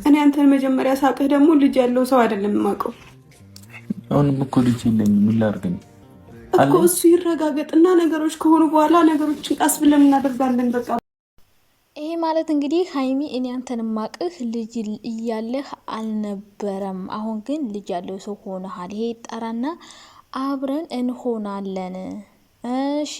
እኔ አንተን መጀመሪያ ሳቅህ ደግሞ ልጅ ያለው ሰው አይደለም የማውቀው። አሁንም እኮ ልጅ የለኝም። ምን ላድርግ ነው እኮ እሱ ይረጋገጥና ነገሮች ከሆኑ በኋላ ነገሮችን ቀስ ብለን እናደርጋለን። በቃ ይሄ ማለት እንግዲህ ሀይሚ እኔ አንተን ማቅህ ልጅ እያለህ አልነበረም። አሁን ግን ልጅ ያለው ሰው ሆነሃል። ይሄ ይጣራና አብረን እንሆናለን። እሺ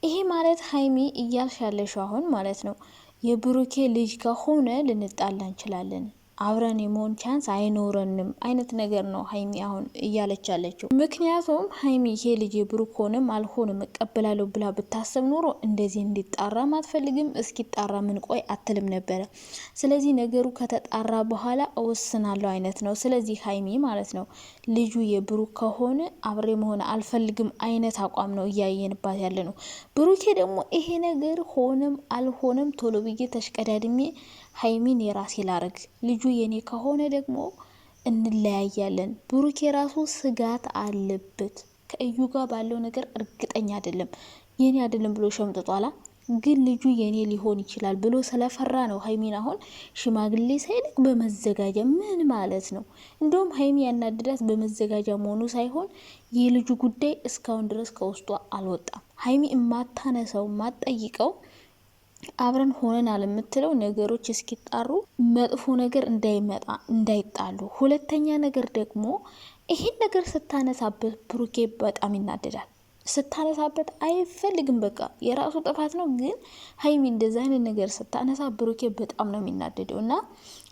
ይሄ ማለት ሀይሚ እያልሽ ያለሽው አሁን ማለት ነው የብሩኬ ልጅ ከሆነ ልንጣላ እንችላለን፣ አብረን የመሆን ቻንስ አይኖረንም አይነት ነገር ነው ሀይሚ አሁን እያለች ያለችው። ምክንያቱም ሀይሚ ይሄ ልጅ የብሩክ ሆንም አልሆንም እቀበላለሁ ብላ ብታሰብ ኖሮ እንደዚህ እንዲጣራ አትፈልግም። እስኪጣራ ምን ቆይ አትልም ነበረ። ስለዚህ ነገሩ ከተጣራ በኋላ እወስናለሁ አይነት ነው። ስለዚህ ሀይሚ ማለት ነው ልጁ የብሩክ ከሆነ አብሬ መሆን አልፈልግም አይነት አቋም ነው እያየንባት ያለ ነው። ብሩኬ ደግሞ ይሄ ነገር ሆነም አልሆነም ቶሎ ብዬ ተሽቀዳድሜ ሀይሚን የራሴ ላረግ፣ ልጁ የኔ ከሆነ ደግሞ እንለያያለን። ብሩኬ ራሱ ስጋት አለበት። ከእዩ ጋር ባለው ነገር እርግጠኛ አይደለም። የኔ አይደለም ብሎ ሸምጥጧላ። ግን ልጁ የኔ ሊሆን ይችላል ብሎ ስለፈራ ነው ሀይሚን አሁን ሽማግሌ ሳይልክ በመዘጋጃ። ምን ማለት ነው? እንደውም ሀይሚ ያናድዳት በመዘጋጃ መሆኑ ሳይሆን የልጁ ጉዳይ እስካሁን ድረስ ከውስጧ አልወጣም። ሀይሚ የማታነሳው የማትጠይቀው አብረን ሆነን አለምትለው ነገሮች እስኪጣሩ መጥፎ ነገር እንዳይመጣ እንዳይጣሉ። ሁለተኛ ነገር ደግሞ ይሄን ነገር ስታነሳበት ብሩኬ በጣም ይናደዳል። ስታነሳበት አይፈልግም። በቃ የራሱ ጥፋት ነው። ግን ሀይሚ እንደዛ አይነት ነገር ስታነሳ ብሩኬ በጣም ነው የሚናደደው። እና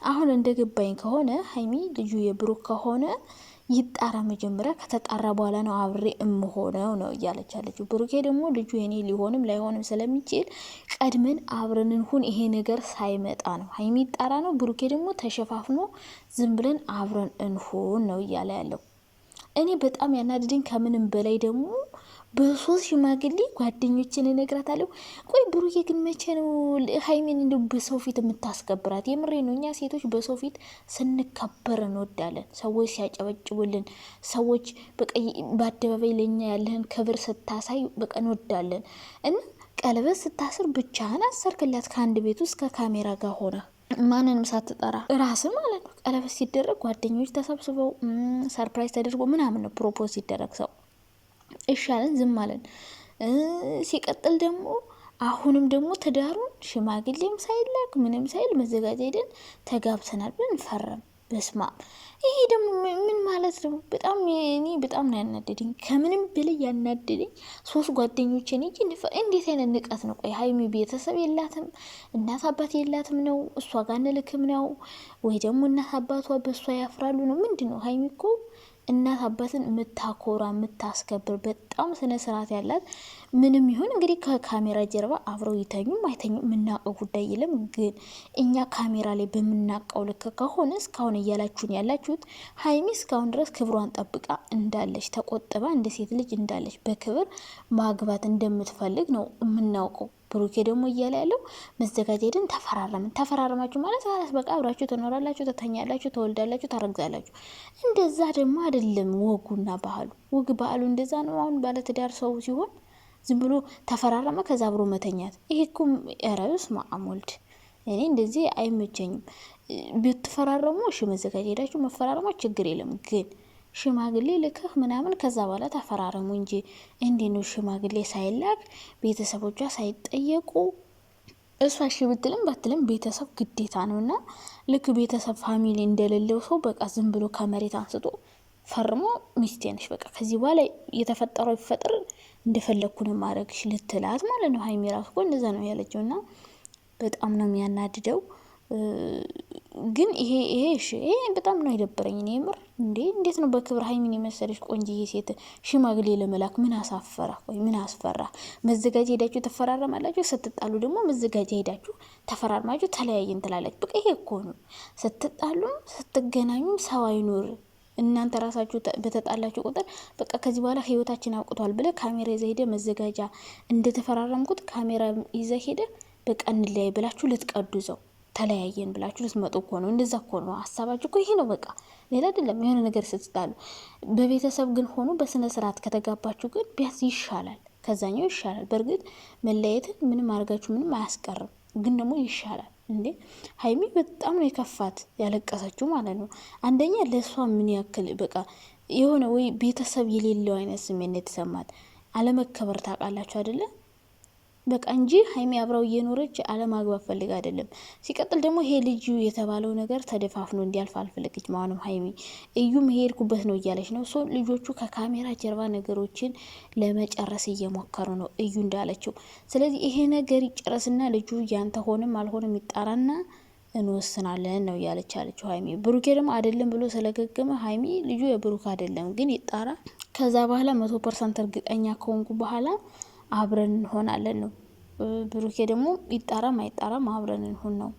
አሁን እንደገባኝ ከሆነ ሀይሚ ልጁ የብሩክ ከሆነ ይጣራ፣ መጀመሪያ ከተጣራ በኋላ ነው አብሬ እምሆነው ነው እያለች ያለችው። ብሩኬ ደግሞ ልጁ የኔ ሊሆንም ላይሆንም ስለሚችል ቀድመን አብረን እንሁን፣ ይሄ ነገር ሳይመጣ ነው። ሀይሚ ይጣራ ነው፣ ብሩኬ ደግሞ ተሸፋፍኖ ዝም ብለን አብረን እንሁን ነው እያለ ያለው። እኔ በጣም ያናድደኝ ከምንም በላይ ደግሞ በሶስት ሽማግሌ ጓደኞችን እነግራታለሁ። ቆይ ብሩኬ ግን መቼ ነው ሀይሚን እንደ በሰው ፊት የምታስከብራት? የምሬ ነው። እኛ ሴቶች በሰው ፊት ስንከበር እንወዳለን። ሰዎች ሲያጨበጭቡልን፣ ሰዎች በቃ በአደባባይ ለኛ ያለህን ክብር ስታሳይ በቃ እንወዳለን። እና ቀለበት ስታስር ብቻህን አሰርክላት ከአንድ ቤት ውስጥ ከካሜራ ጋር ሆነ ማንንም ሳትጠራ ራስ ማለት ነው። ቀለበት ሲደረግ ጓደኞች ተሰብስበው ሰርፕራይዝ ተደርጎ ምናምን ነው ፕሮፖዝ ሲደረግ ሰው ይሻለን ዝም አለን። ሲቀጥል ደግሞ አሁንም ደግሞ ትዳሩን ሽማግሌም ሳይላክ ምንም ሳይል መዘጋጃ ሄደን ተጋብተናል ብለን ፈረም። በስማ ይሄ ደግሞ ምን ማለት ነው? በጣም እኔ በጣም ነው ያናደደኝ። ከምንም በላይ ያናደደኝ ሶስት ጓደኞቼን እንጂ እንዴት አይነት ንቀት ነው? ቆይ ሀይሚ ቤተሰብ የላትም እናት አባት የላትም ነው? እሷ ጋር እንልክም ነው ወይ ደግሞ እናት አባቷ በእሷ ያፍራሉ ነው? ምንድን ነው? ሀይሚ እኮ እናት አባትን የምታኮራ የምታስከብር በጣም ስነ ስርዓት ያላት። ምንም ይሁን እንግዲህ ከካሜራ ጀርባ አብረው ይተኙም አይተኙም የምናውቀው ጉዳይ የለም። ግን እኛ ካሜራ ላይ በምናውቀው ልክ ከሆነ እስካሁን እያላችሁን ያላችሁት ሀይሚ እስካሁን ድረስ ክብሯን ጠብቃ እንዳለች ተቆጥባ እንደ ሴት ልጅ እንዳለች በክብር ማግባት እንደምትፈልግ ነው የምናውቀው። ብሩኬ ደግሞ እያለ ያለው መዘጋጃ ሄደን ተፈራረምን። ተፈራረማችሁ ማለት አላስ በቃ አብራችሁ ትኖራላችሁ፣ ተተኛላችሁ፣ ተወልዳላችሁ፣ ታረግዛላችሁ። እንደዛ ደግሞ አይደለም ወጉና ባህሉ። ወግ ባህሉ እንደዛ ነው። አሁን ባለትዳር ሰው ሲሆን ዝም ብሎ ተፈራረመ ከዛ አብሮ መተኛት ይሄ እኮ ረብስ ማአሞልድ እኔ እንደዚህ አይመቸኝም። ብትፈራረሙ እሺ መዘጋጃ ሄዳችሁ መፈራረማችሁ ችግር የለም። ግን ሽማግሌ ልከህ ምናምን ከዛ በኋላ ተፈራረሙ እንጂ እንዴት ነው ሽማግሌ ሳይላክ ቤተሰቦቿ ሳይጠየቁ? እሷ እሺ ብትልም ባትልም ቤተሰብ ግዴታ ነውና ልክ ቤተሰብ ፋሚሊ እንደሌለው ሰው በቃ ዝም ብሎ ከመሬት አንስቶ ፈርሞ ሚስቴ ነሽ በቃ ከዚህ በኋላ የተፈጠረው ይፈጥር እንደፈለኩ ነው ማድረግሽ ልትላት ማለት ነው። ሀይሚ ራሱ እኮ እንደዛ ነው ያለችውና በጣም ነው የሚያናድደው። ግን ይሄ በጣም ነው የደበረኝ። እኔ ምር እንዴት ነው በክብር ሀይሚን የመሰለች ቆንጅዬ ሴት ሽማግሌ ለመላክ ምን አሳፈራ? ወይ ምን አስፈራ? መዘጋጃ ሄዳችሁ ተፈራረማላችሁ፣ ስትጣሉ ደግሞ መዘጋጃ ሄዳችሁ ተፈራርማችሁ ተለያየን ትላለች። በቃ ይሄ እኮ ነው። ስትጣሉም ስትገናኙም ሰው አይኖር። እናንተ ራሳችሁ በተጣላችሁ ቁጥር በቃ ከዚህ በኋላ ህይወታችን አውቅቷል ብለ ካሜራ ይዘህ ሄደ መዘጋጃ እንደተፈራረምኩት ካሜራ ይዘህ ሄደ በቃ እንለያይ ብላችሁ ልትቀዱ ዘው ተለያየን ብላችሁ ልትመጡ እኮ ነው። እንደዛ እኮ ነው ሀሳባችሁ እኮ ይሄ ነው በቃ ሌላ አይደለም። የሆነ ነገር ስትጣሉ በቤተሰብ ግን ሆኖ በስነ ስርዓት ከተጋባችሁ ግን ቢያንስ ይሻላል፣ ከዛኛው ይሻላል። በእርግጥ መለያየትን ምንም አድርጋችሁ ምንም አያስቀርም፣ ግን ደግሞ ይሻላል። እንዴ ሀይሚ በጣም ነው የከፋት ያለቀሰችው ማለት ነው። አንደኛ ለእሷ ምን ያክል በቃ የሆነ ወይ ቤተሰብ የሌለው አይነት ስሜት ነው የተሰማት። አለመከበር ታውቃላችሁ አይደለ? በቃ እንጂ ሀይሚ አብራው እየኖረች አለማግባት ፈልግ አይደለም። ሲቀጥል ደግሞ ይሄ ልጁ የተባለው ነገር ተደፋፍኖ እንዲያልፍ አልፈለገች ማለትም ሀይሚ እዩም ሄድኩበት ነው እያለች ነው። ሶ ልጆቹ ከካሜራ ጀርባ ነገሮችን ለመጨረስ እየሞከሩ ነው እዩ እንዳለችው። ስለዚህ ይሄ ነገር ይጨረስና ልጁ ያንተ ሆንም አልሆንም ይጣራና እንወስናለን ነው እያለች ያለችው ሀይሚ። ብሩኬ ደግሞ አይደለም ብሎ ስለገገመ ሀይሚ ልጁ የብሩክ አይደለም ግን ይጣራ፣ ከዛ በኋላ 100% እርግጠኛ ከሆንኩ በኋላ አብረን እንሆናለን ነው። ብሩኬ ደግሞ ይጣራም አይጣራም አብረን እንሆን ነው።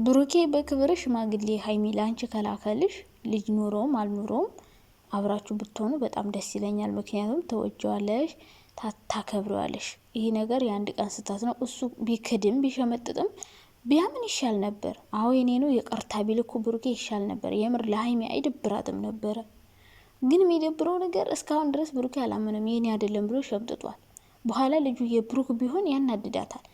ብሩኬ በክብር ሽማግሌ ሀይሚ ላንቺ ከላከልሽ ልጅ ኖረውም አልኖረውም አብራችሁ ብትሆኑ በጣም ደስ ይለኛል። ምክንያቱም ተወጀዋለሽ፣ ታከብረዋለሽ። ይሄ ነገር የአንድ ቀን ስህተት ነው። እሱ ቢክድም ቢሸመጥጥም ቢያምን ይሻል ነበር። አዎ የኔ ነው የቀርታ ቢልኩ ብሩኬ ይሻል ነበር። የምር ለሀይሚ አይደብራትም ነበረ። ግን የሚደብረው ነገር እስካሁን ድረስ ብሩኬ አላመነም። የኔ አይደለም ብሎ ሸምጥጧል። በኋላ ልጁ የብሩክ ቢሆን ያናድዳታል።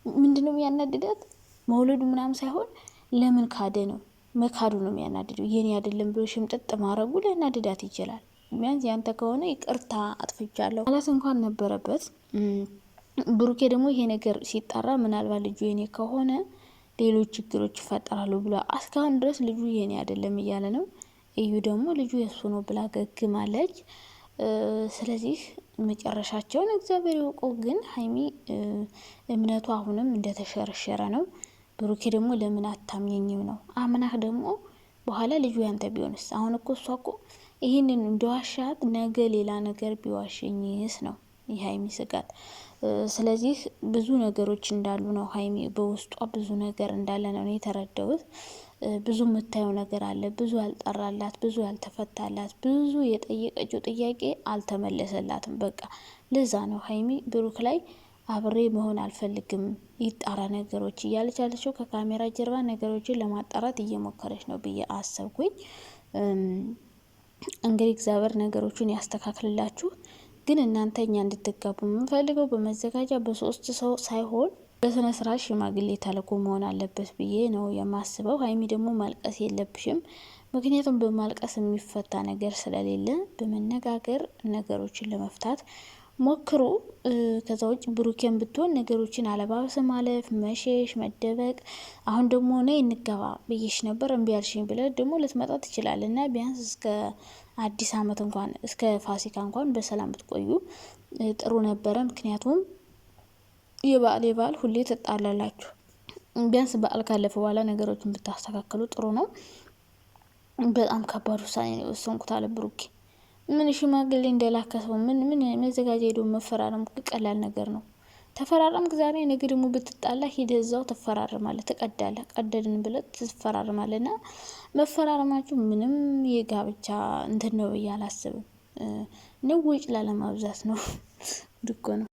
ምንድነው ያናድዳት? መውለዱ ምናምን ሳይሆን ለምን ካደ ነው መካዱ ነው የሚያናድደው። የኔ አይደለም ብሎ ሽምጥጥ ማረጉ ሊያናድዳት ይችላል። ቢያንስ ያንተ ከሆነ ይቅርታ አጥፍቻለሁ ማለት እንኳን ነበረበት። ብሩኬ ደግሞ ይሄ ነገር ሲጣራ ምናልባት ልጁ የኔ ከሆነ ሌሎች ችግሮች ይፈጠራሉ ብሎ እስካሁን ድረስ ልጁ የኔ አይደለም እያለ ነው። እዩ ደግሞ ልጁ የሱ ነው ብላ ገግማለች። ስለዚህ መጨረሻቸውን እግዚአብሔር ይወቀው። ግን ሀይሚ እምነቱ አሁንም እንደተሸረሸረ ነው። ብሩኬ ደግሞ ለምን አታምኘኝም ነው። አምናህ ደግሞ በኋላ ልጁ ያንተ ቢሆንስ? አሁን እኮ እሷ እኮ ይህንን እንደዋሻት ነገ ሌላ ነገር ቢዋሸኝስ ነው የሀይሚ ስጋት። ስለዚህ ብዙ ነገሮች እንዳሉ ነው ሀይሚ በውስጧ ብዙ ነገር እንዳለ ነው የተረዳሁት። ብዙ የምታየው ነገር አለ፣ ብዙ ያልጠራላት፣ ብዙ ያልተፈታላት፣ ብዙ የጠየቀችው ጥያቄ አልተመለሰላትም። በቃ ለዛ ነው ሀይሚ ብሩክ ላይ አብሬ መሆን አልፈልግም ይጣራ ነገሮች እያለች ያለችው። ከካሜራ ጀርባ ነገሮችን ለማጣራት እየሞከረች ነው ብዬ አሰብኩኝ። እንግዲህ እግዚአብሔር ነገሮችን ያስተካክልላችሁ። ግን እናንተ እኛ እንድትጋቡ የምንፈልገው በመዘጋጃ በ3 ሰው ሳይሆን በስነ ስርዓት ሽማግሌ ተልኮ መሆን አለበት ብዬ ነው የማስበው። ሀይሚ ደግሞ ማልቀስ የለብሽም። ምክንያቱም በማልቀስ የሚፈታ ነገር ስለሌለ በመነጋገር ነገሮችን ለመፍታት ሞክሩ። ከዛ ውጭ ብሩኬን ብትሆን ነገሮችን አለባበስ ማለፍ፣ መሸሽ፣ መደበቅ። አሁን ደግሞ ነይ እንገባ ብዬሽ ነበር እምቢ አልሽኝ ብለህ ደግሞ ልትመጣ ትችላለህ። እና ቢያንስ እስከ አዲስ አመት እንኳን እስከ ፋሲካ እንኳን በሰላም ብትቆዩ ጥሩ ነበረ። ምክንያቱም የበዓል ሁሌ ትጣላላችሁ። ቢያንስ በዓል ካለፈ በኋላ ነገሮችን ብታስተካክሉ ጥሩ ነው። በጣም ከባድ ውሳኔ ነው የወሰንኩት አለ ብሩኬ። ምን ሽማግሌ እንደላከሰው ምን መዘጋጃ ሄዶ መፈራረም ቀላል ነገር ነው። ተፈራረም ዛሬ ነገ ደግሞ ብትጣላ ሂደህ እዛው ትፈራረማለህ፣ ትቀዳለህ። ቀደድን ብለህ ትፈራረማለህና መፈራረማችሁ ምንም የጋብቻ እንትን ነው ብዬ አላስብም። ነው ወጪ ላለማብዛት ነው። ድኮ ነው።